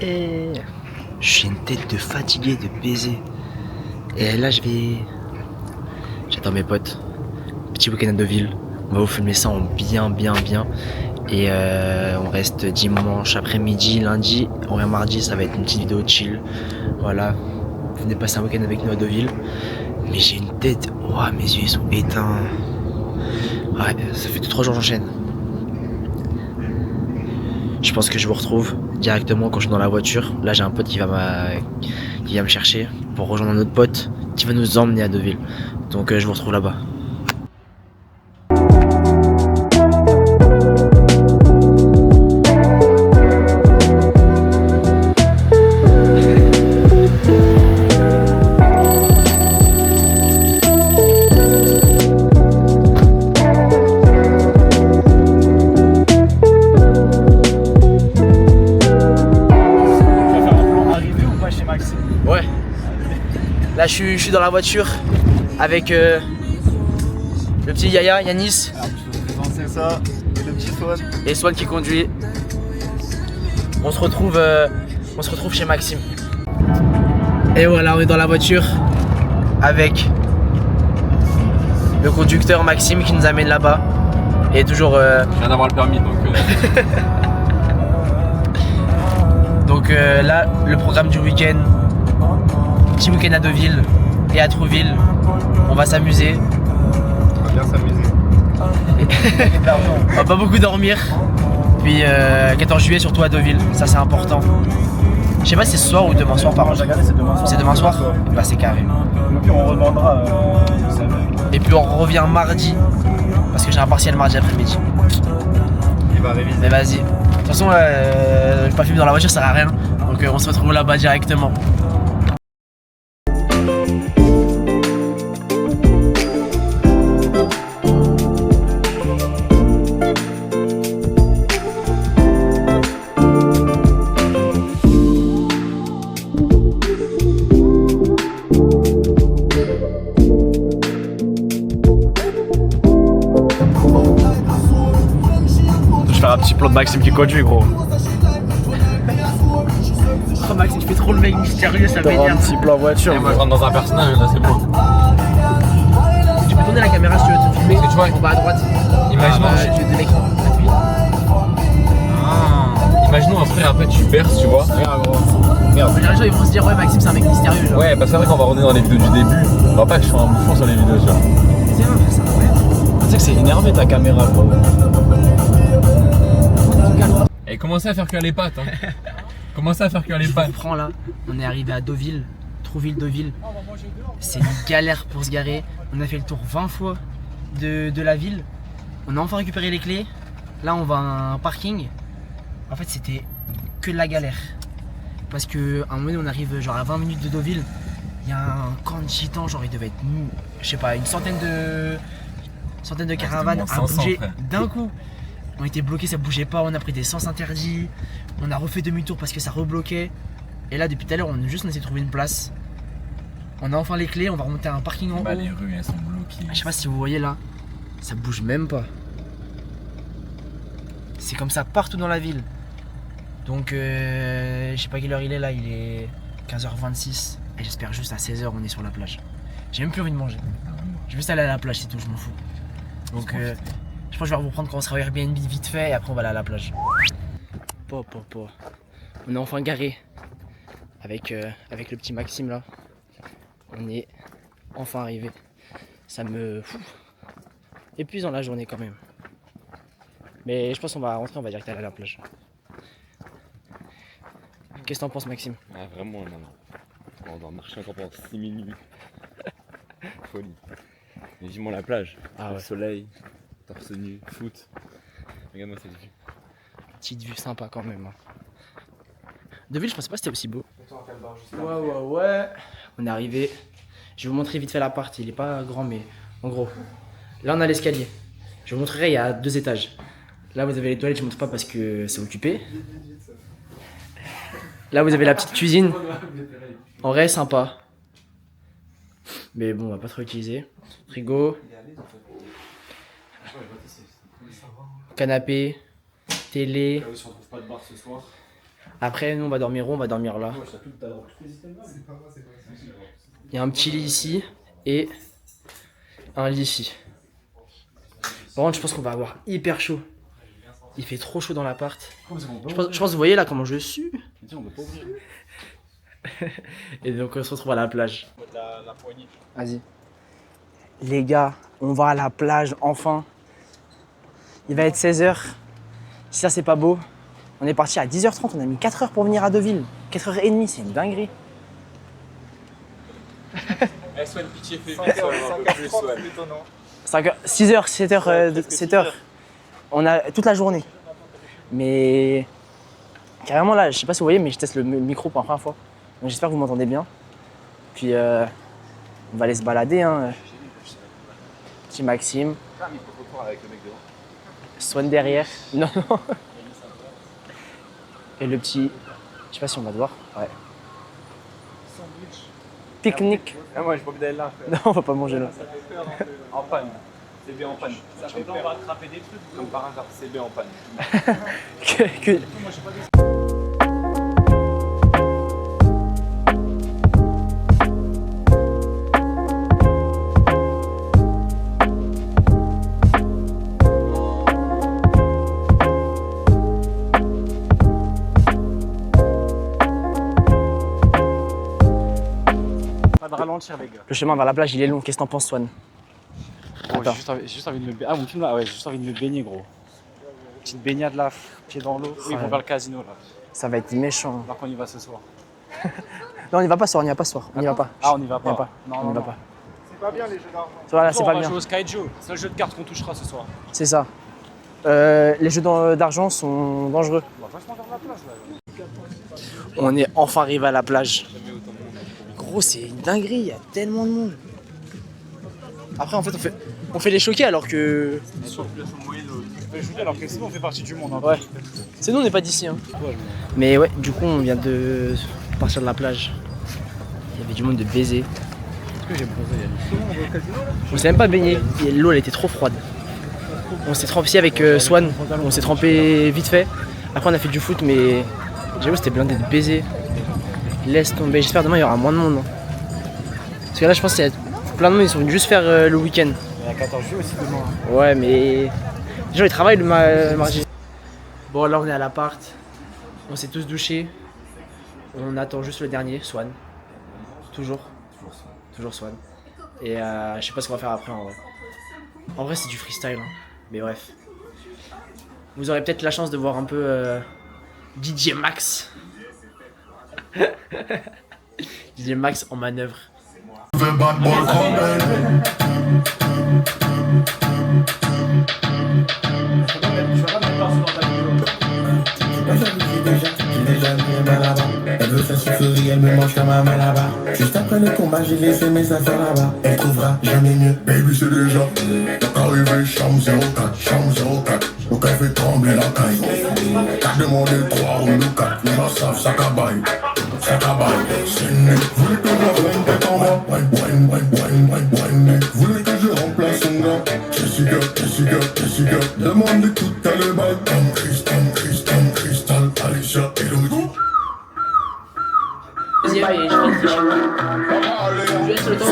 Et j'ai une tête de fatigué, de baiser. Et là, j'attends mes potes. Petit week-end à Deauville. On va vous filmer ça en bien. Et on reste dimanche après-midi, lundi. On revient mardi, ça va être une petite vidéo chill. Voilà. Venez passer un week-end avec nous à Deauville. Mais j'ai une tête. Ouah, mes yeux ils sont éteints. Ouais, ça fait 2-3 jours que j'enchaîne. Je pense que je vous retrouve directement quand je suis dans la voiture. Là, j'ai un pote qui va me chercher pour rejoindre un autre pote qui va nous emmener à Deauville. Donc je vous retrouve là-bas. Ouais. Là je suis dans la voiture avec le petit Yaya, Yanis. Alors, je peux te présenter ça, et le petit Swan. Et Swan qui conduit. On se retrouve chez Maxime. Et voilà, on est dans la voiture avec le conducteur Maxime qui nous amène là-bas. Et toujours. Je viens d'avoir le permis donc. Donc là, le programme du week-end. Petit week-end à Deauville et à Trouville. On va s'amuser. On va bien s'amuser. On va pas beaucoup dormir. Puis 14 juillet surtout à Deauville, ça c'est important. Je sais pas si c'est ce soir ou demain soir par contre. J'ai regardé, c'est demain soir. C'est demain soir. Bah c'est carré. Et puis on redemandera. Et puis on revient mardi. Parce que j'ai un partiel mardi après-midi. Il va réviser. Mais vas-y. De toute façon, pas filmer dans la voiture ça sert à rien. Donc on se retrouve là-bas directement. Je vais faire un petit plan de Maxime qui conduit, gros. Oh Maxime, tu fais trop le mec mystérieux, ça T'auras un m'énerve. petit plan voiture. Et moi je rentre dans un personnage là, c'est bon. Tu peux tourner la caméra si tu veux te filmer. Parce que tu vois, en bas à droite. Imaginons. Tu veux de l'écran. Appuie. Imaginons après tu perces, tu vois. Regarde, gros. Les gens ils vont se dire ouais Maxime c'est un mec mystérieux genre. Ouais, bah c'est vrai qu'on va revenir dans les vidéos du début. On va pas que je sois un bouffon sur les vidéos, tu vois. C'est vrai, c'est incroyable. Tu sais que c'est énervé ta caméra, gros. Et commencez à faire cuire les pâtes, hein. Commencez à faire cuire les Je pâtes. comprends là, on est arrivé à Deauville, Trouville, Deauville. C'est une galère pour se garer. On a fait le tour 20 fois de la ville. On a enfin récupéré les clés. Là on va à un parking. En fait c'était que de la galère. Parce que à un moment donné on arrive genre à 20 minutes de Deauville. Il y a un camp de gitans, genre il devait être je sais pas, une centaine de caravanes c'était à moins 500, bouger frère. d'un coup. On était bloqués, ça bougeait pas, on a pris des sens interdits, on a refait demi-tour parce que ça rebloquait. Et là depuis tout à l'heure on essaie de trouver une place. On a enfin les clés, on va remonter à un parking en Bah haut. les rues elles sont bloquées. Je sais pas si vous voyez là, ça bouge même pas. C'est comme ça partout dans la ville. Donc je sais pas quelle heure il est là, il est 15h26. Et j'espère juste à 16h on est sur la plage. J'ai même plus envie de manger. Je vais juste aller à la plage, c'est tout, je m'en fous. Donc je pense que je vais vous reprendre quand on sera au Airbnb vite fait et après on va aller à la plage. On est enfin garé avec le petit Maxime là. On est enfin arrivé. Ça me épuisant la journée quand même. Mais je pense qu'on va rentrer, on va direct aller à la plage. Qu'est-ce que t'en penses Maxime? Ah vraiment non. On doit marcher encore pendant 6 minutes. Folie. Mais vivement la plage. Ah ouais. Le soleil, torse nu, foot. Regarde-moi cette vue. Petite vue sympa quand même. Deauville, je pensais pas que c'était aussi beau. Ouais. On est arrivé. Je vais vous montrer vite fait l'appart. Il est pas grand, mais en gros. Là, on a l'escalier. Je vous montrerai, il y a 2 étages. Là, vous avez les toilettes, je ne montre pas parce que c'est occupé. Là, vous avez la petite cuisine. En vrai, sympa. Mais bon, on va pas trop utiliser. Frigo. Canapé. Télé. Si on trouve pas de bar ce soir. Après, nous, on va dormir où? On va dormir là. Il y a un petit lit ici et un lit ici. Par contre, je pense qu'on va avoir hyper chaud. Il fait trop chaud dans l'appart. Je pense que vous voyez là comment je sue. Et donc, on se retrouve à la plage. Vas-y. Les gars, on va à la plage enfin. Il va être 16h. Si ça, c'est pas beau. On est parti à 10h30, on a mis 4 heures pour venir à Deauville. 4h30, c'est une dinguerie. Soit une pitié fait vite, soit un peu plus, soit plutôt non. 6h, 7h, 7h. On a toute la journée. Mais carrément là, je sais pas si vous voyez, mais je teste le micro pour la première fois. Donc j'espère que vous m'entendez bien. Puis on va aller se balader. Hein. Petit Maxime. Swan derrière. Non, non. Et le petit, je sais pas si on va te voir. Ouais. Pique-nique. Ah, moi j'ai pas envie d'aller là. Non, on va pas manger là. En panne. CB en panne. Ça fait on va attraper des trucs. Comme par hasard, CB en panne. que... Pas de ralentir, les gars. Le chemin vers la plage, il est long. Qu'est-ce que t'en penses, Swan? Gros, Attends. j'ai juste envie de me baigner. Ah, mon film là, ouais, j'ai juste envie de me baigner, gros. Petite baignade là, pied dans l'eau. Oui, ils vont vers le casino là. Ça va être méchant. Alors qu'on y va ce soir. Non, on y va pas ce soir, on y va pas ce soir. On y va pas. Ah, on y va On y va pas. pas. Non, On non, y va non. pas. C'est pas bien les jeux d'argent. Voilà, c'est On pas va bien. jouer au Sky Joe. C'est le jeu de cartes qu'on touchera ce soir. C'est ça. Les jeux d'argent sont dangereux. On va vachement vers la plage là. On est enfin arrivé à la plage. Gros, c'est une dinguerie, il y a tellement de monde. Après, en fait, on fait les choqués alors que. On fait jouer alors que sinon on fait partie du monde. Hein. Ouais. C'est nous, on n'est pas d'ici. Hein. Mais ouais, du coup, on vient de partir de la plage. Il y avait du monde de baiser. Est-ce que j'ai bronzé? On s'est même pas baigné. L'eau, elle était trop froide. On s'est trempé avec Swan. On s'est trempé vite fait. Après, on a fait du foot, mais j'avoue, c'était blindé de baiser. Laisse tomber. J'espère demain il y aura moins de monde. Hein. Parce que là, je pense qu'il y a plein de monde. Ils sont venus juste faire le week-end. Il y a 14 juillet aussi demain. Ouais, mais les gens ils travaillent le mardi. Bon, là on est à l'appart. On s'est tous douchés. On attend juste le dernier, Swan. Toujours. Toujours Swan. Et je sais pas ce qu'on va faire après en vrai. En vrai, c'est du freestyle. Hein. Mais bref. Vous aurez peut-être la chance de voir un peu DJ Max. DJ Max en manœuvre. Elle veut sa sucrerie, elle me mange comme un malabar. Juste après le combat, j'ai laissé mes affaires là-bas. Elle trouvera jamais mieux. Baby, c'est déjà arrivé, chambre 04, chambre 04. Donc elle fait trembler la caille. T'as demandé 3 ou 4, les gens savent, ça cabaye. Ça cabaye, c'est né. Voulez que je revienne tête en bas. Wine. Voulez que je remplace son gars. Jessica. Demandez tout à le bail. Cristal, Alicia, Elodie. Deuxième et je fais le t-shirt. Je laisse le temps.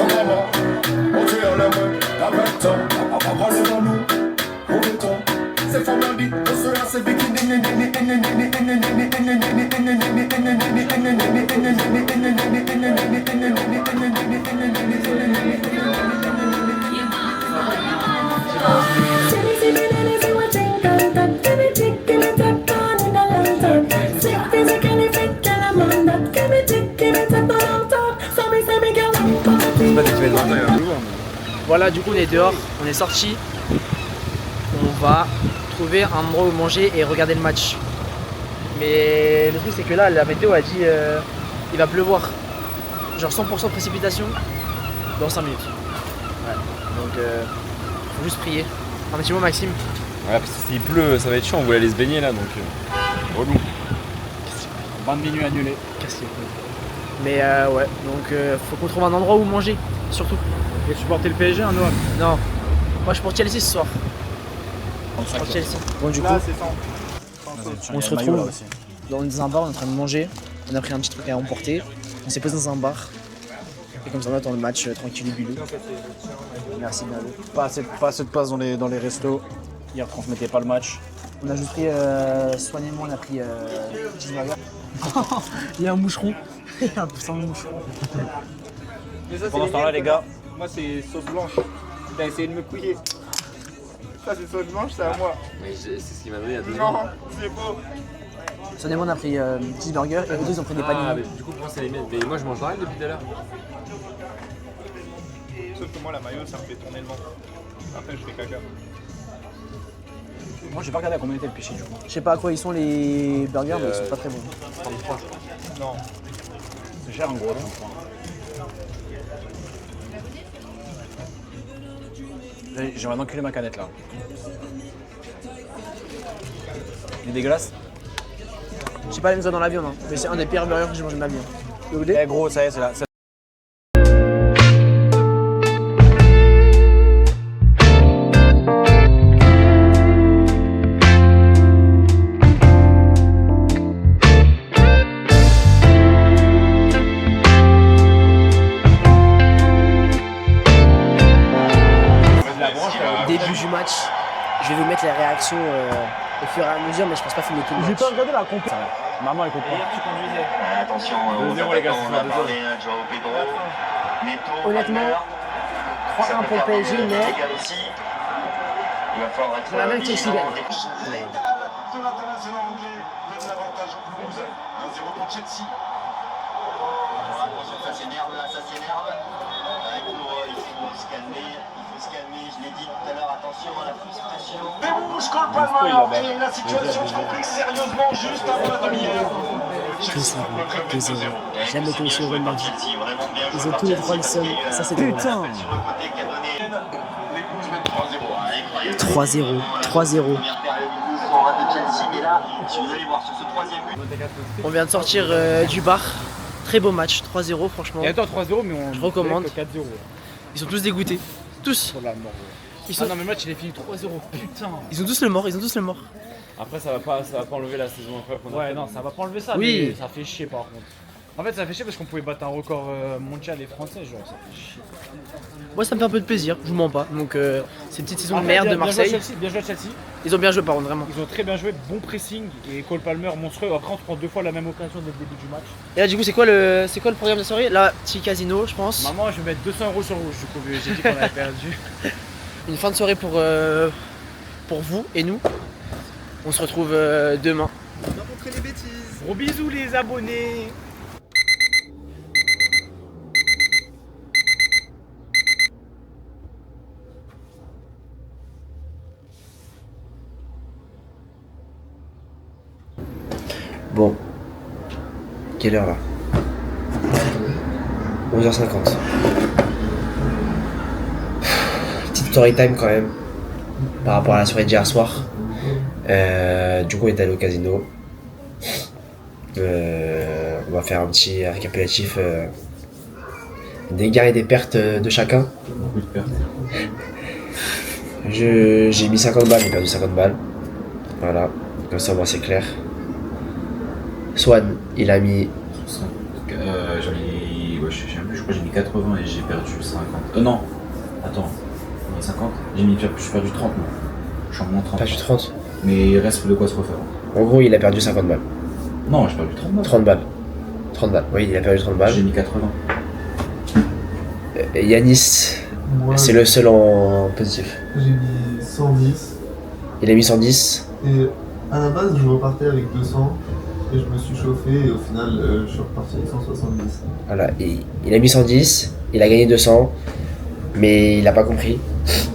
Voilà, du coup on est dehors, on est sorti. On va trouver un endroit où manger et regarder le match. Mais le truc c'est que là la météo a dit il va pleuvoir. Genre 100% de précipitation dans 5 minutes. Ouais. Donc faut juste prier. Un petit mot Maxime. Ouais, parce que s'il pleut, ça va être chiant, on voulait aller se baigner là donc. Relou. Bain de minuit annulé. Casse les couilles. Mais ouais, donc faut qu'on trouve un endroit où manger, surtout. Et supporter le PSG, hein, Noah? Non, moi je suis pour Chelsea ce soir. Je suis pour Chelsea. Bon du coup, Là, c'est 100. on se retrouve dans un bar, on est en train de manger, on a pris un petit truc à emporter, on s'est posé dans un bar. Et comme ça, on attend le match tranquille et buleux. Merci bien. Pas assez de place dans les restos. Ils ne retransmettaient pas le match. On a juste pris soigneusement, on a pris cheeseburger. Il y a un moucheron. Il y a un putain de moucheron. Pendant ce temps-là, les gars, Moi, c'est sauce blanche. T'as essayé de me couiller. Ça, c'est sauce blanche, c'est à moi. Mais c'est ce qu'il m'a donné il y a 2 Non, c'est beau. Soigneusement, on a pris cheeseburger et eux deux, ils ont pris des Ah, panini. mais du coup, pour moi, c'est les miennes. Mais moi, je mange pareil depuis tout à l'heure. Sauf que moi, la mayo, ça me fait tourner le ventre. Après, je fais caca. moi j'ai pas regardé à combien était le péché du coup. Je sais pas à quoi ils sont les burgers, mais ils sont pas très bons. 33, je crois. Non. C'est cher en gros. J'aimerais enculer ma canette là. Il est dégueulasse. J'ai pas la maison dans la viande, hein, mais c'est un des pires burgers que j'ai mangé de ma vie. Hein. Le goûter Eh gros, ça y est, c'est là. Début du match, je vais vous mettre les réactions au fur et à mesure, mais je pense pas filmer tout le match. regardé la comp. Maman elle comprend. Attention aux 2-0 les gars, attaquants, c'est on a pas parlé de Joao Pedro, Neto, Honnêtement, 3-1 pour le PSG, mais Égal aussi. Il va falloir être on a même Chelsea gagne. De l'international anglais donne l'avantage aux Blues. 1-0 pour Chelsea. Attention, ça s'énerve là, ça s'énerve. Il faut se calmer, je l'ai dit tout à l'heure, attention à la frustration. Les Rouges collent pas le main et la situation se complique sérieusement juste avant la demi-heure. Chelsea, le club est 2-0. Jamais été aussi heureux de ma vie. Chelsea, vraiment bien joué Ils ont par tous les Chelsea, trois le seum. Ça, c'est drôle. Putain. sur le côté qui a donné. Les Blues mettent 3-0. Incroyable. 3-0, 3-0. Première période du Blues en rate de Chelsea, mais là, si vous allez voir sur ce troisième but. On vient de sortir du bar. Très beau match, 3-0 franchement. Et attends, 3-0, mais on. Je recommande. 4-0. Ils sont tous dégoûtés. Tous. Sur la mort. Ils sont... Ah non, mais le match il est fini 3-0, putain. Ils ont tous le mort, ils ont tous le mort. Après, ça va pas enlever la saison incroyable qu'on a Ouais, fait. non, ça va pas enlever ça, Oui. mais ça fait chier par contre. En fait, ça fait chier parce qu'on pouvait battre un record mondial et français, genre, ça fait chier. Moi ça me fait un peu de plaisir, je vous mens pas. Donc c'est une petite saison de Après, merde de bien joué à Marseille. Chelsea, bien joué à Chelsea. Ils ont bien joué par contre, vraiment. Ils ont très bien joué, bon pressing et Cole Palmer monstrueux. Après, on se prend 2 fois la même occasion dès le début du match. Et là du coup c'est quoi le programme de la soirée? Là, petit casino je pense. Maman, je vais mettre 200 € sur rouge, du coup, j'ai dit qu'on avait perdu. Une fin de soirée pour vous et nous. On se retrouve demain. Gros bisous les abonnés. Bon. Quelle heure là? 11h50. Petite story time quand même. Par rapport à la soirée d'hier soir. Du coup on est allé au casino. On va faire un petit récapitulatif des gains et des pertes de chacun. Beaucoup de pertes. J'ai mis 50 balles, j'ai perdu 50 balles. Voilà, comme ça au moins c'est clair. Swan, il a mis. J'en ai. Ouais, je sais plus, je crois que j'ai mis 80 et j'ai perdu 50. Non, attends, 50. J'ai perdu 30 moi. Je suis en moins 30. Perdu 30. Mais il reste de quoi se refaire. En gros, il a perdu 50 balles. Non, j'ai perdu 30 balles. 30 balles. 30 balles, oui, il a perdu 30 balles. J'ai mis 80. Yanis, Moi, c'est le seul en positif. j'ai mis 110 Il a mis 110. et à la base je repartais avec 200 et je me suis chauffé et au final je suis reparti avec 170. Voilà, il a mis 110, il a gagné 200, mais il a pas compris.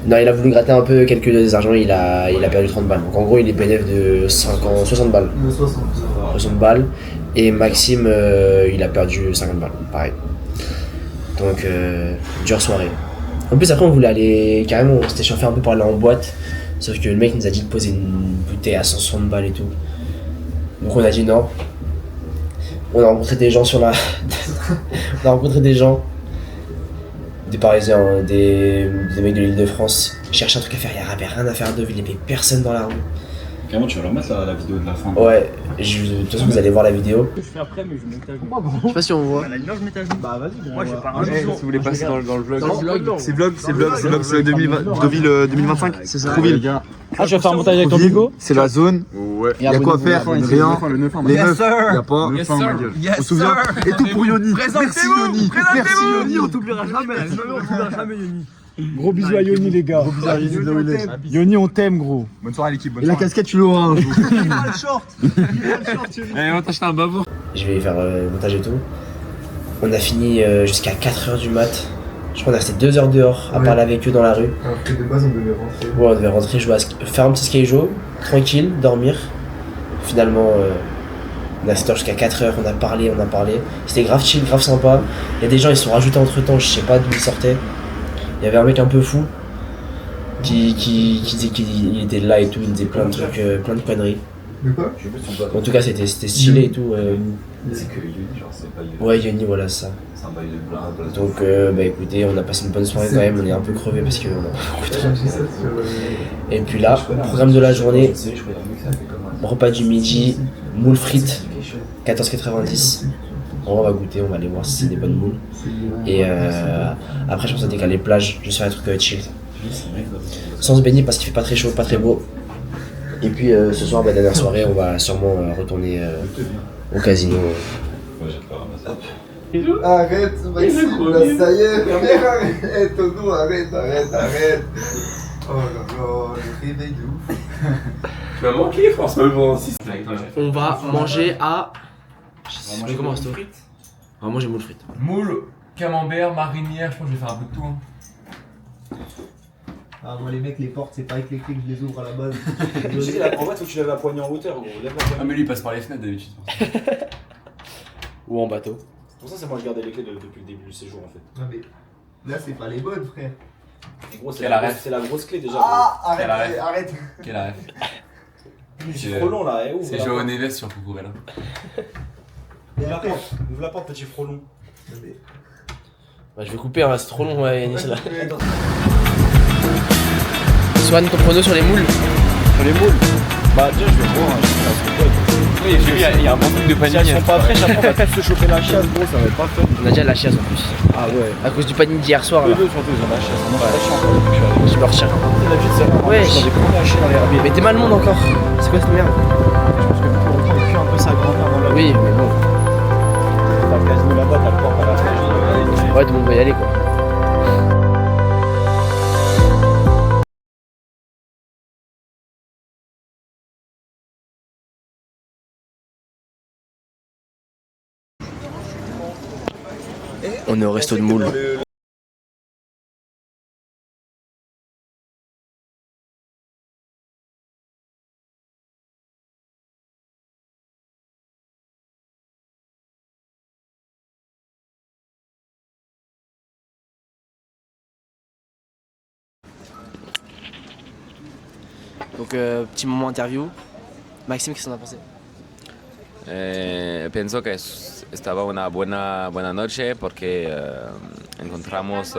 Non, il a voulu gratter un peu quelques argents, il a perdu 30 balles. Donc en gros, il est bénéfice de 60 balles. 60. 60 balles. Et Maxime, il a perdu 50 balles, pareil. Donc, dure soirée. En plus, après, on voulait aller carrément, on s'était chauffé un peu pour aller en boîte. Sauf que le mec nous a dit de poser une bouteille à 160 balles et tout. Donc, on a dit non. On a rencontré des gens sur la. On a rencontré des gens. Des Parisiens, des mecs de l'Île-de-France. Chercher un truc à faire, il n'y avait rien à faire de ville, il n'y avait personne dans la rue. Carrément, tu vas leur mettre la vidéo de la fin. Ouais, de toute façon, vous allez voir la vidéo. Je fais après, mais je mets ta Je sais pas si on voit. Bah vas-y, Moi, j'ai pas si vous voulez passer dans le vlog. C'est vlog, c'est 2025. C'est ça. Trouville. Ah, tu vas faire un montage avec ton bigo? C'est la zone. Ouais. Y'a quoi à faire? Rien. Les meufs, y'a pas. On se souvient. Et tout pour Yoni. Merci Yoni. Merci Yoni, on t'oubliera jamais. On t'oubliera jamais Yoni. Gros bisous à Yoni, les gars. Gros bisous à Yoni. Yoni, on t'aime, gros. Bonne soirée l'équipe. Et la casquette, tu l'auras un jour. Le short. Allez, on va t'acheter un bavour. Je vais faire le montage et tout. On a fini jusqu'à 4h du mat. Je crois qu'on a resté 2 heures dehors à parler avec eux dans la rue. Alors que de base, on devait rentrer. Ouais, on devait rentrer, jouer faire un petit skyjo, tranquille, dormir. Finalement, on a resté jusqu'à 4h, on a parlé. C'était grave chill, grave sympa. Il y a des gens, ils se sont rajoutés entre temps, je sais pas d'où ils sortaient. Il y avait un mec un peu fou qui disait qu'il était là et tout, il disait plein de trucs, plein de conneries. De quoi? En tout cas, c'était stylé et tout. C'est que Yoni, genre, c'est pas Yoni. Ouais, Yoni, voilà, c'est ça. C'est un bail de blague. Donc, bah écoutez, on a passé une bonne soirée quand même, on est un peu crevé parce qu'on a beaucoup de temps. Et puis là, programme de la journée, repas du midi, moules frites, 14,90. On va goûter, on va aller voir si c'est des bonnes moules. Et après, je pense à décaler plage, juste faire un truc chill. Sans se baigner parce qu'il fait pas très chaud, pas très beau. Et puis ce soir, ma dernière soirée, on va sûrement retourner au casino. Arrête, Maxime, là, ça y est, arrête, Toto, arrête. Oh là là, le réveil de ouf. Tu m'as manqué, François, bon, si. On va manger à... Je commence toi. On va manger moules frites. Moule, camembert, marinière, je pense que je vais faire un peu de tout. Ah, moi, les mecs, les portes, c'est pas avec les clés que je les ouvre à la base. En fait, faut que tu lèves la poignée en hauteur, gros. Ah, mais lui, il passe par les fenêtres d'habitude. Ou en bateau. Pour ça, c'est moi, je gardais les clés depuis le début du séjour, en fait. Non, mais là, c'est pas les bonnes, frère. Et gros, Quelle arrête. c'est la grosse clé déjà. Ah, Quelle arrête. arrête. Quel arrêt. C'est trop long là, ouvre C'est la Joao porte. Neves sur Cucurella. Ouvre la porte, petit frelon. Bah, je vais couper, hein, c'est trop long, ouais, Yanis là. Swan, ton prono sur les moules? Sur les moules? Bah, déjà, je vais voir. Oui, j'ai vu, il y a un bon truc de panier. Elles sont pas fraîches, après, on va tous se choper la chiasse, gros, ça va être pas fun. On a déjà la chiasse en plus. Ah ouais. À cause du panier d'hier soir là. Les deux, surtout, ils ont la chiasse. Moi, je suis encore depuis que je suis arrivé. Je me retiens. D'habitude, c'est vraiment. Ouais. J'en ai pas lâché dans les herbiers. Mais t'es mal monde encore. C'est quoi cette merde? Je pense que pour autant, il pue un peu sa grand-mère dans la. Oui, mais bon. T'as le casino là-bas, t'as le port à la plage. Ouais, tout le monde va y aller quoi. On est au resto de moules. Donc petit moment interview. Maxime, qu'est-ce que t'en as pensé? Pienso que estaba una buena noche porque encontramos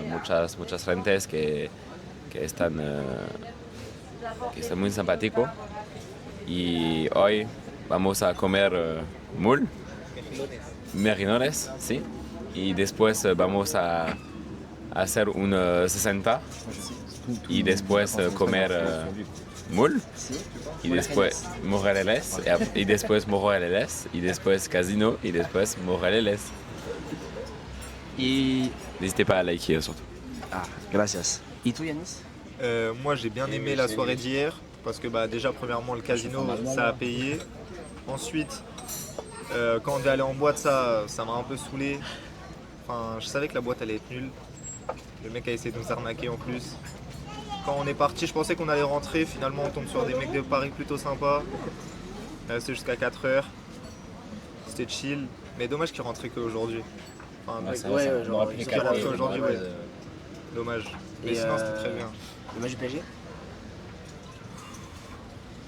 muchas gentes que están muy simpáticos y hoy vamos a comer merinones, sí, y después vamos a hacer un 60 y después comer moules. Y después Moreles, y después Moreles, y después Casino, y después Moreles. Et... N'hésitez pas à liker surtout. Ah, gracias. Et toi Yanis? Moi j'ai bien aimé la soirée d'hier parce que bah, déjà premièrement le casino ça a payé. Ensuite quand on devait aller en boîte ça m'a un peu saoulé. Enfin je savais que la boîte allait être nulle. Le mec a essayé de nous arnaquer en plus. Quand on est parti je pensais qu'on allait rentrer, finalement on tombe sur des mecs de Paris plutôt sympas. C'est jusqu'à 4h. C'était chill. Mais dommage qu'ils rentraient qu'aujourd'hui. Enfin, genre, ils sont rentrés aujourd'hui, ouais. Dommage. Mais sinon c'était très bien. Le match du PSG?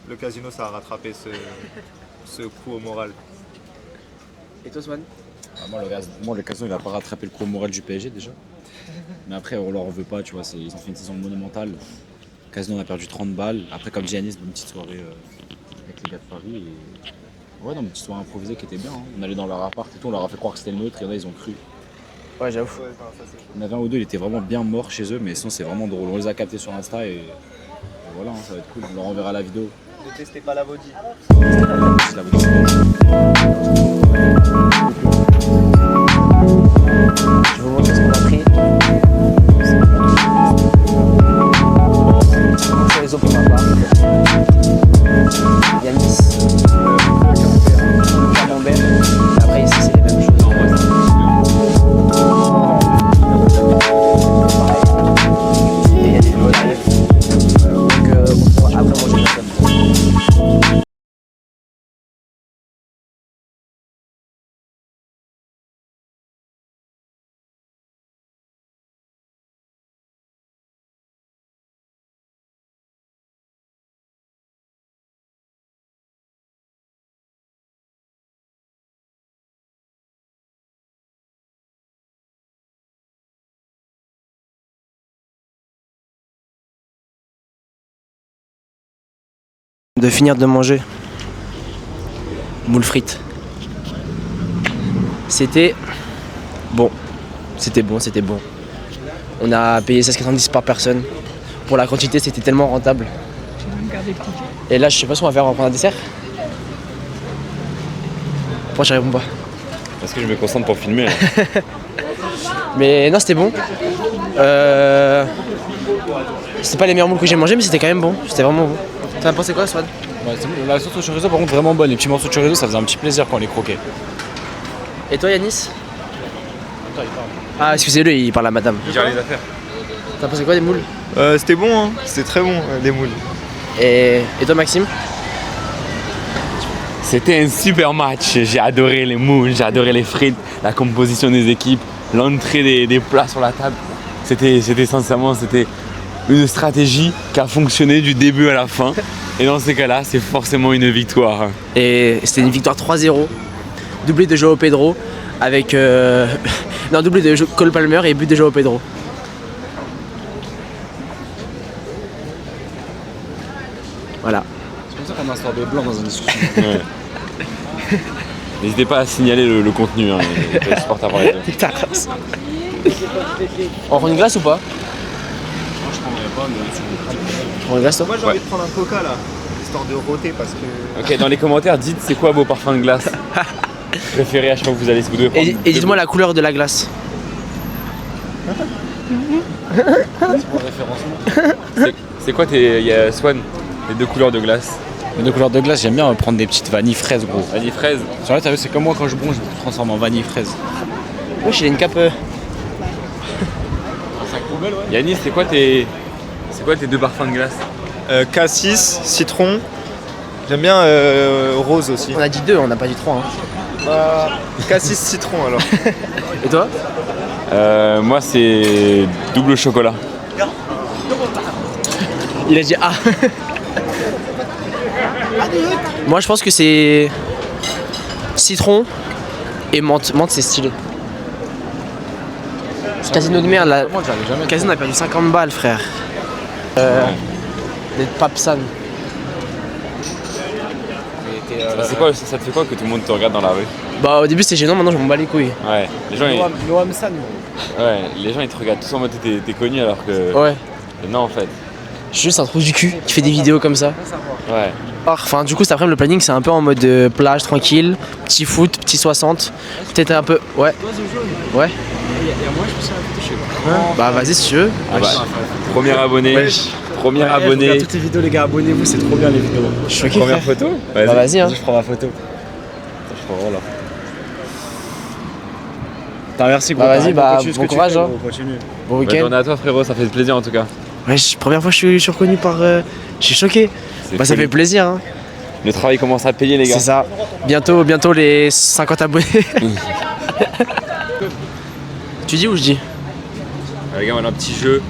Le casino ça a rattrapé ce coup au moral. Et toi Swan? Moi, le casino, il a pas rattrapé le coup moral du PSG déjà. Mais après, on leur en veut pas, tu vois. Ils ont fait une saison monumentale. Casino, on a perdu 30 balles. Après, comme dit Yanis, une petite soirée avec les gars de Paris. Et... ouais, non, une petite soirée improvisée qui était bien. Hein. On allait dans leur appart et tout, on leur a fait croire que c'était le nôtre. Il y en a, ils ont cru. Ouais, j'avoue. Il y en avait un ou deux, il était vraiment bien mort chez eux, mais sinon, c'est vraiment drôle. On les a captés sur Insta et voilà, hein, ça va être cool. On leur enverra la vidéo. Ne testez pas la body. C'est la vidéo. Je vais vous montrer ce qu'on a pris. C'est les eaux pour ma part. Yanis. Camembert. Et après ici c'est les mêmes choses. Et il y a des nouveaux arrivent. Donc on pourra après manger la table. De finir de manger moules frites. C'était bon. C'était bon. On a payé 16,90 par personne. Pour la quantité, c'était tellement rentable. Et là, je sais pas si on va faire, on va prendre un dessert. Pourquoi je réponds pas? Parce que je me concentre pour filmer. Là. Mais non, c'était bon. C'était pas les meilleurs moules que j'ai mangés, mais c'était quand même bon. C'était vraiment bon. T'en as pensé quoi, Swad? Ouais, la sauce au chorizo, par contre, vraiment bonne. Les petits morceaux de chorizo, ça faisait un petit plaisir quand on les croquait. Et toi, Yanis? Ah, excusez-le, il parle à madame. Il gère les affaires. T'as pensé quoi des moules? C'était bon, hein. C'était très bon, les moules. Et toi, Maxime? C'était un super match. J'ai adoré les moules, j'ai adoré les frites, la composition des équipes, l'entrée des plats sur la table. C'était sincèrement, c'était une stratégie qui a fonctionné du début à la fin. Et dans ces cas-là, c'est forcément une victoire. Et c'était une victoire 3-0. Doublé de Joao Pedro avec... non, doublé de Cole Palmer et but de Joao Pedro. Voilà. C'est pour ça qu'on instaure des blancs dans une discussion. Ouais. N'hésitez pas à signaler le contenu, hein, les supporters par les deux. On prend une glace ou pas? Moi, je prendrais pas, mais Tu prends une glace toi? Moi j'ai envie de prendre un coca là, histoire de rôter parce que. Ok, dans les commentaires, dites c'est quoi vos parfums de glace préférés à chaque fois que vous allez. Vous devez prendre Et dites-moi la couleur de la glace. C'est quoi Swan, les deux couleurs de glace? les deux couleurs de glace, j'aime bien prendre des petites vanilles fraises, gros. Vanille fraise. Sur là, t'as vu, c'est comme moi quand je bronze, je me transforme en vanille fraise. Wesh, il a une cape. Yanis, c'est quoi tes deux parfums de glace? Cassis, citron. J'aime bien rose aussi. On a dit 2, on n'a pas dit 3. Hein. Bah, cassis, citron alors. Et toi? Moi, c'est double chocolat. Il a dit A. Moi, je pense que c'est citron et menthe. Menthe, c'est stylé. Ce casino de merde là. Moi, j'arrive jamais. Casino a perdu 50 balles, frère. Des papsan. C'est quoi, ça te fait quoi que tout le monde te regarde dans la rue? Bah, au début, c'était gênant, maintenant, je m'en bats les couilles. Ouais, les gens, Noam San. les gens ils te regardent tous en mode t'es connu alors que. Ouais. Non, en fait. Je suis juste un trou du cul qui fait des vidéos comme ça. Ouais. Enfin, du coup, cet après-midi, le planning, c'est un peu en mode plage, tranquille, petit foot, petit 60. Peut-être un peu. Ouais. Ouais. Bah, vas-y si tu veux. Premier abonné. Ouais. Premier abonné. Regarde toutes les vidéos, les gars, abonnez-vous, c'est trop bien les vidéos. Je suis choqué. Première frère. photo. Bah, vas-y, hein. Je prends ma photo. Je prends vraiment là. Merci, gros. Bah, vas-y, bah, Continue ce bon que tu courage, fais, hein. gros, continue. Bon Bonne week-end. journée à toi, frérot, ça fait plaisir en tout cas. Ouais, première fois que je suis reconnu par. Je suis choqué. Bah, ça folie. fait plaisir, hein. Le travail commence à payer, les gars. C'est ça. Bientôt les 50 abonnés. Tu dis ou je dis? Les gars, on a un petit jeu.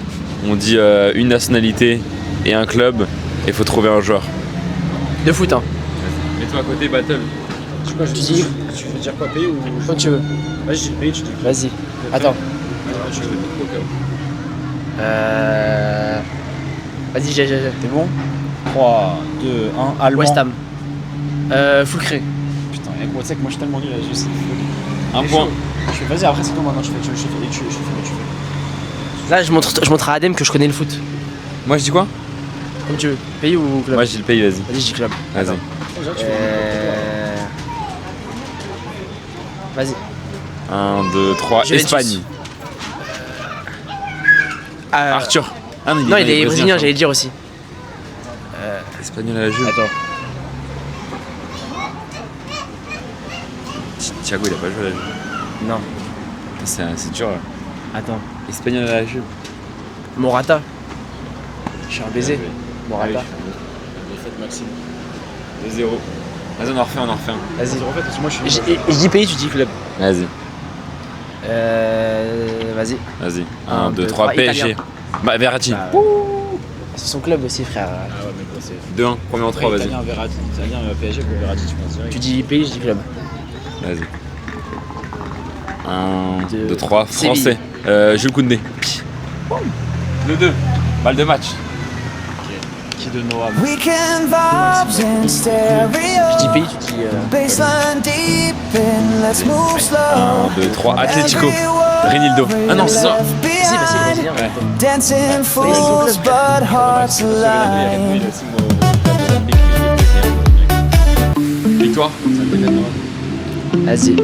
On dit une nationalité et un club. Et faut trouver un joueur. De foot, hein. Mets-toi à côté, battle. Tu dis? Tu veux dire quoi, pays ou. Quand tu veux. Vas-y, j'ai le pays, tu dis. Vas-y. Attends. Vas-y, j'ai. T'es bon 3, 2, 1, allemand. West Ham. Full cré. Putain, gros, tu sais que moi je suis tellement nul à jouer, c'est fou. Un point. Je fais, vas-y, après c'est toi maintenant, je fais. Là, je montre à Adem que je connais le foot. Moi je dis quoi? Comme tu veux. Pays ou club? Moi je dis le pays, vas-y. Vas-y, je dis club. Vas-y. Vas-y. 1, 2, 3, Juventus. Espagne. Arthur. Ah non, il est brésilien, j'allais dire aussi. Espagnol à la Juve. Attends. Thiago il a pas joué à la Juve. Non. C'est dur là. Attends. Espagnol à la Juve. Morata. Je suis un baiser. Morata. Défaite Maxime. 2-0. Vas-y, on en refait un. Vas-y. En fait, parce que moi je suis. Je dis pays, tu dis club. Vas-y. Vas-y. 1, 2, 3, PSG. Bah, Verratti. C'est son club aussi, frère. Ah ouais, mais quoi, c'est. 2-1, premier en 3, vas-y. Italien, PSG pour Verratti, je pense direct. Tu dis pays, je dis club. Vas-y. 1, 2, 3, Séville. Français. Jules Koundé. Le 2. Balle de match. Qui de Noah? Weekend vibes in stereo. Je dis pays, tu dis. Baseline deep in, let's move slow. 1, 2, 3, Atlético. Renildo. Ah non, c'est ça. Si, bah c'est brésilien. Dancing fools, but hearts alive. Victoire. Vas-y.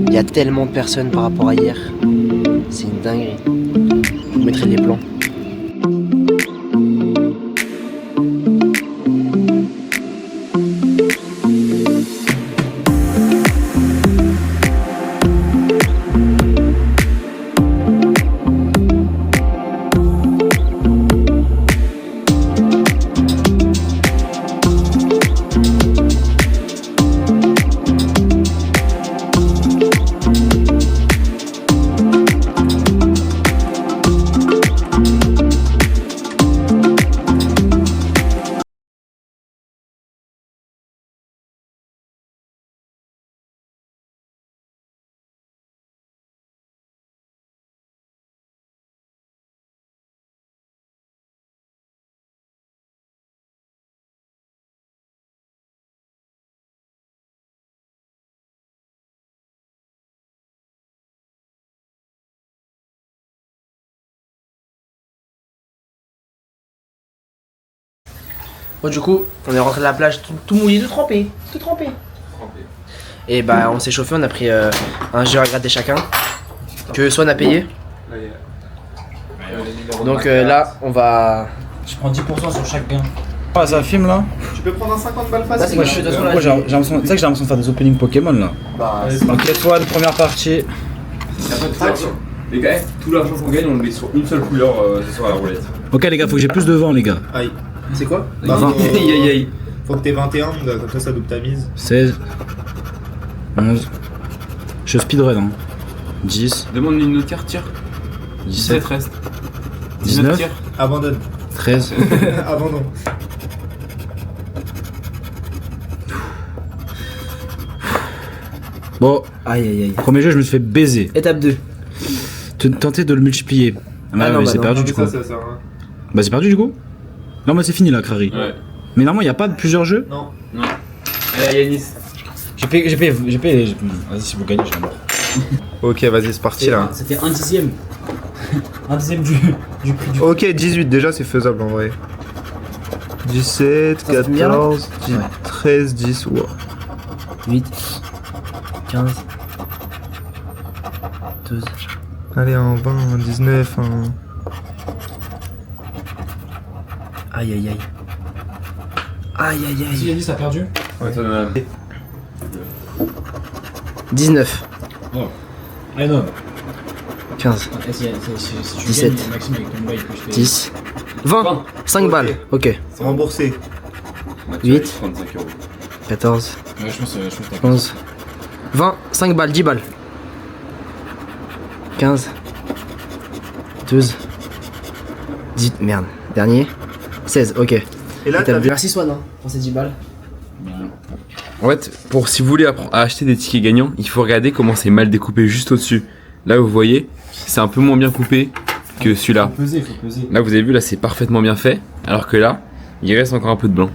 Il y a tellement de personnes par rapport à hier. C'est une dinguerie. Je vous mettrai les plans. Bon, du coup, on est rentré de la plage tout mouillé, tout trempé. Et bah, on s'est chauffé, on a pris un jus à gratter chacun. Que Swan a payé. Donc là, on va. Je prends 10% sur chaque gain. Ah, ça filme là? Tu peux prendre un 50 balles Là, c'est facile. moi, je suis de toute façon, là, Moi j'ai l'impression, tu sais que j'ai l'impression de faire des openings Pokémon là. Bah, Ok, Swan, première partie. Les gars, tout l'argent qu'on gagne, on le met sur une seule couleur sur la roulette. Ok, les gars, faut que j'ai plus de vent, les gars. Aïe. c'est quoi? Bah, Aïe aïe. faut que t'aies 21, comme ça double ta mise. 16, 11. Je speedrun, hein. 10, Demande une autre carte, tire. 17, reste. 19, tire. Abandonne. 13. Abandon. Bon, Aïe aïe aïe. premier jeu, je me suis fait baiser. Étape 2. Tenter de le multiplier. Ah, non, mais bah c'est non. perdu du coup. Ça sert à rien. Bah, c'est perdu du coup? Non, mais c'est fini là, Crary. Ouais. Mais normalement, il n'y a pas de plusieurs jeux? Non. Allez, Yanis. J'ai payé. Vas-y, si vous gagnez, je suis mort. Ok, vas-y, c'est parti là. C'était un dixième. Un dixième du prix du. Ok, 18 déjà, c'est faisable en vrai. 17, Ça fait bien, là 14, 10, 13, 10, wow. 8, 15, 12. Allez, un 20, un 19, un... Aïe aïe aïe. Aïe aïe aïe. Yanis a perdu? Ouais, ça donne 19, Ah non. 15, Si 17, gagne, Maxime, avec ton bail que je fais. 10, 20, 5 balles. Ok. C'est remboursé. 8, 35 euros. 14, Ouais, je pense que t'as 11, 20, 5 balles, 10 balles. 15, 12, 10, merde, dernier, 16, ok. Et là, T'as t'as vu. Merci Swan hein, pour ces 10 balles. En fait, si vous voulez acheter des tickets gagnants, il faut regarder comment c'est mal découpé juste au-dessus. Là, vous voyez, c'est un peu moins bien coupé. que celui-là. Faut peser. Là, vous avez vu, là, c'est parfaitement bien fait. Alors que là, il reste encore un peu de blanc.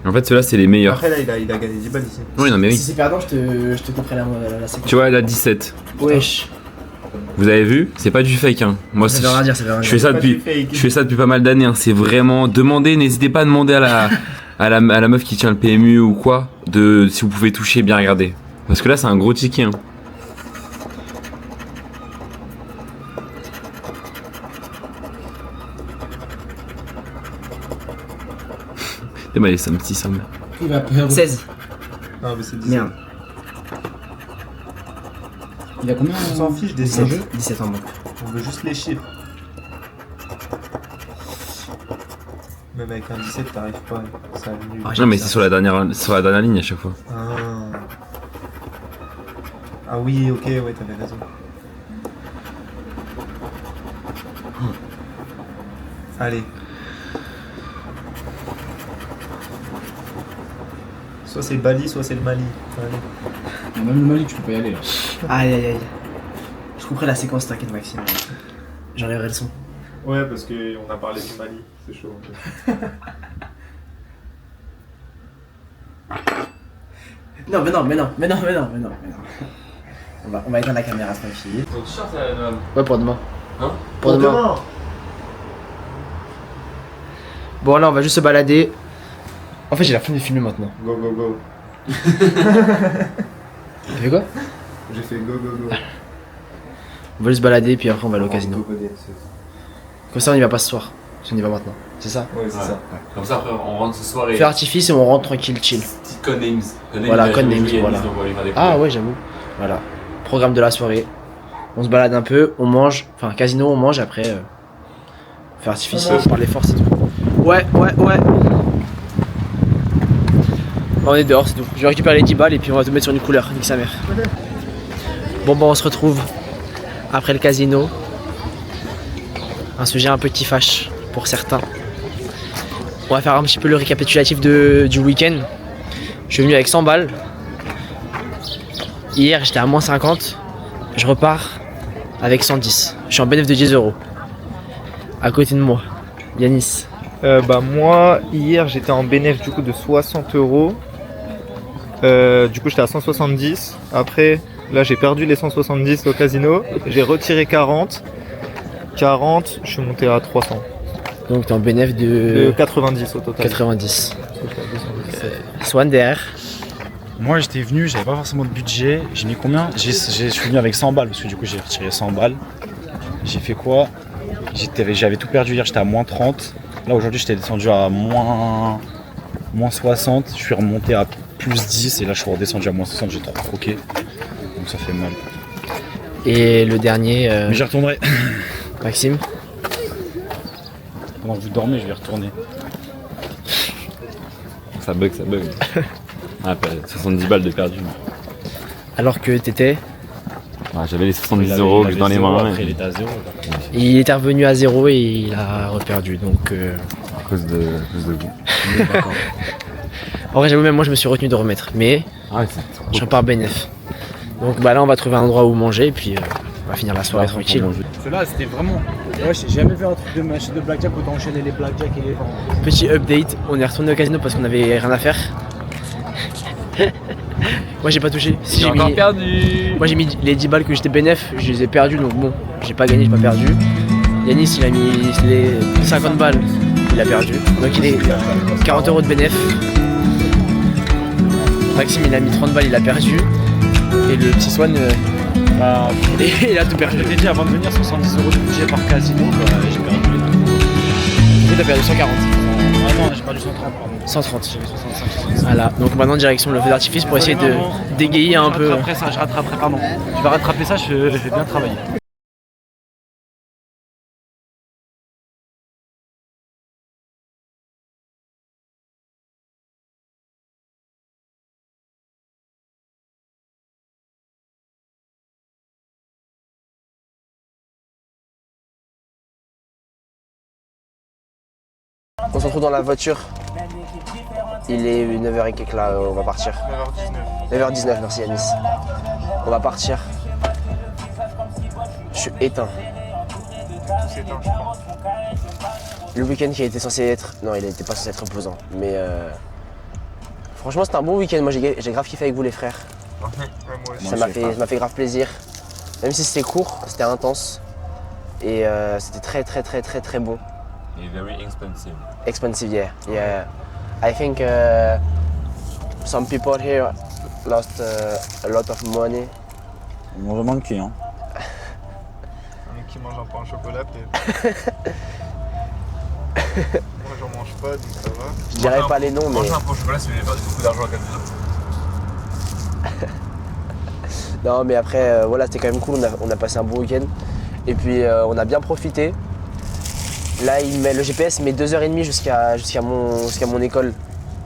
En fait, ceux-là, c'est les meilleurs. Après, là, il a gagné 10 balles ici. Oui, non, mais oui. Si c'est perdant, je te couperai la séquence. Tu vois, là, 17. Wesh. Vous avez vu, c'est pas du fake, hein. Moi, Ça veut rien dire, ça veut rien je dire. fais ça Pas depuis, du fake. je fais ça depuis pas mal d'années. Hein. C'est vraiment demander. N'hésitez pas à demander à la meuf qui tient le PMU ou quoi, si vous pouvez toucher, bien regarder. Parce que là, c'est un gros ticket. Hein. Et bah, allez, c'est un petit Sam. Il va perdre. 16. Non, mais c'est 10. Merde. Il a combien On s'en fiche des 17. jeux. 17 en banque. On veut juste les chiffres. Même avec un 17, t'arrives pas. Ça annule. Ah, Non, mais c'est sur la dernière ligne à chaque fois. Ah oui, ok, ouais, t'avais raison. Allez. Soit c'est Bali, soit c'est le Mali. Allez. Même le Mali, tu peux pas y aller là. Aïe aïe aïe. Je couperai la séquence, t'inquiète Maxime. J'enlèverai le son. Ouais, parce qu'on a parlé du Mali, c'est chaud un peu. Non. On va éteindre la caméra tranquille. Ton t-shirt, Noam. Ouais, pour demain. Hein? Pour demain. Bon, là, on va juste se balader. En fait, j'ai la flemme de filmer maintenant. Go, go, go. T'as fait quoi? J'ai fait go, go, go. On va juste balader, puis après, on va aller au casino. Comme ça, on y va pas ce soir. On y va maintenant. C'est ça? Ouais, c'est ça. Comme ça, après, on rentre ce soir et. Fais artifice et on rentre tranquille, chill. Petite Codenames. Voilà, Codenames, voilà. Ah ouais. ouais, j'avoue. Voilà. Programme de la soirée. On se balade un peu, on mange. Enfin, casino, on mange après. Fais artifice, par les forces et tout. Ouais. On est dehors, c'est tout. Je vais récupérer les 10 balles et puis on va te mettre sur une couleur, nique sa mère. Bon, on se retrouve après le casino. Un sujet un peu qui fâche pour certains. On va faire un petit peu le récapitulatif du week-end. Je suis venu avec 100 balles. Hier, j'étais à moins 50. Je repars avec 110. Je suis en bénéfice de 10 €. À côté de moi, Yanis. Moi, hier, j'étais en bénéfice du coup de 60 €. Du coup, j'étais à 170. Après, là, j'ai perdu les 170 au casino. J'ai retiré 40. 40, je suis monté à 300. Donc, t'es en bénéfice de 90 au total. 90. Swan derrière. Moi j'étais venu, j'avais pas forcément de budget. J'ai mis combien? Je suis venu avec 100 balles parce que du coup j'ai retiré 100 balles. J'ai fait quoi? J'avais tout perdu hier, j'étais à moins 30. Là aujourd'hui j'étais descendu à moins 60. Je suis remonté à plus 10 et là je suis redescendu à moins 60. J'ai trop croqué. Donc ça fait mal. Et le dernier. Mais j'y retournerai. Maxime. Pendant que vous dormez, je vais y retourner. Ça bug. Ah, 70 balles de perdu. Alors que t'étais. J'avais les 70 € que j'ai dans les mains. Après, il était à 0. Il était revenu à 0 et il a reperdu. Donc. À cause de vous. En vrai, j'avoue, même moi je me suis retenu de remettre. Mais. Je repars bénéf. Donc là, on va trouver un endroit où manger et puis on va finir la soirée tranquille. Cela c'était vraiment. Ouais, j'ai jamais vu un truc de machine de blackjack où t'as enchaîné les blackjack et les. Petit update, on est retourné au casino parce qu'on avait rien à faire. Moi j'ai pas touché. J'ai encore perdu. Moi j'ai mis les 10 balles que j'étais bénéf, je les ai perdues donc bon, j'ai pas gagné, j'ai pas perdu. Yanis il a mis les 50 balles, il a perdu. Donc il est 40 € de bénéf. Maxime il a mis 30 balles, il a perdu. Et le petit Swan il a tout perdu. Je t'ai dit avant de venir 70 € de budget par casino, j'ai perdu les deux. Et t'as perdu 140. Ah non, j'ai perdu 130 pardon. 130. Voilà, donc maintenant direction le feu d'artifice pour essayer de dégayer un peu. Je rattraperai, pardon. Tu vas rattraper ça, je vais bien travailler. On se retrouve dans la voiture. Il est 9h et quelques là, on va partir. 9h19, merci Yanis. On va partir. Je suis éteint. tout s'éteint, je crois. Le week-end qui était censé être... Non, il n'était pas censé être reposant. Mais franchement, c'était un bon week-end. Moi, j'ai grave kiffé avec vous, les frères. Ouais, moi aussi. Ça m'a fait grave plaisir. Même si c'était court, c'était intense. Et c'était très bon. Et very expensive. Expensive, yeah. I think some people here lost a lot of money. Ils m'ont vraiment manqué, hein. Un mec qui mange un pain au chocolat, peut-être. Moi, j'en mange pas, donc ça va. Je dirais pas les noms, mais... Manger un pain au chocolat, c'est perdu beaucoup d'argent à casino. Non, mais après, voilà, c'était quand même cool. On a passé un bon week-end. Et puis, on a bien profité. Là, le GPS met 2h30 jusqu'à mon école.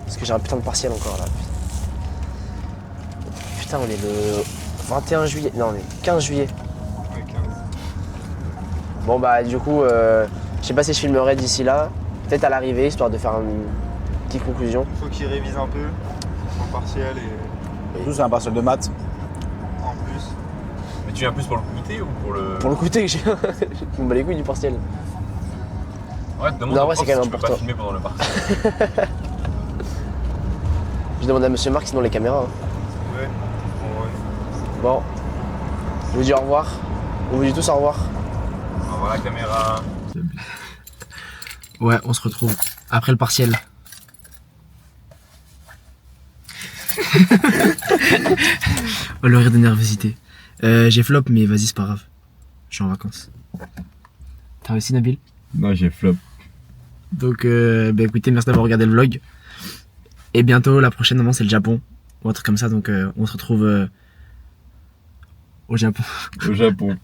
Parce que j'ai un putain de partiel encore là. Putain, on est le 21 juillet. Non, on est 15 juillet. Ouais, 15. Bon, bah, du coup, je sais pas si je filmerai d'ici là. Peut-être à l'arrivée, histoire de faire une petite conclusion. Faut qu'il révise un peu son partiel et Tout, c'est un partiel de maths. en plus. Mais tu viens plus pour le goûter ou pour le. Pour le goûter, je me bats les couilles du partiel. Ouais, demande Non, au ouais, prof c'est quand si même tu peux pas important. filmer pendant le partiel. Je demande à monsieur Marc, sinon les caméras. Hein. Ouais. Bon, je vous dis au revoir. On vous dit tous au revoir. Au revoir la caméra. Ouais, on se retrouve après le partiel. Oh, le rire de nervosité. J'ai flop, mais vas-y, c'est pas grave. Je suis en vacances. T'as réussi, Nabil? Non, j'ai flop. Donc, bah écoutez, merci d'avoir regardé le vlog. Et bientôt, la prochaine, normalement, c'est le Japon. Ou un truc comme ça, donc on se retrouve au Japon. Au Japon.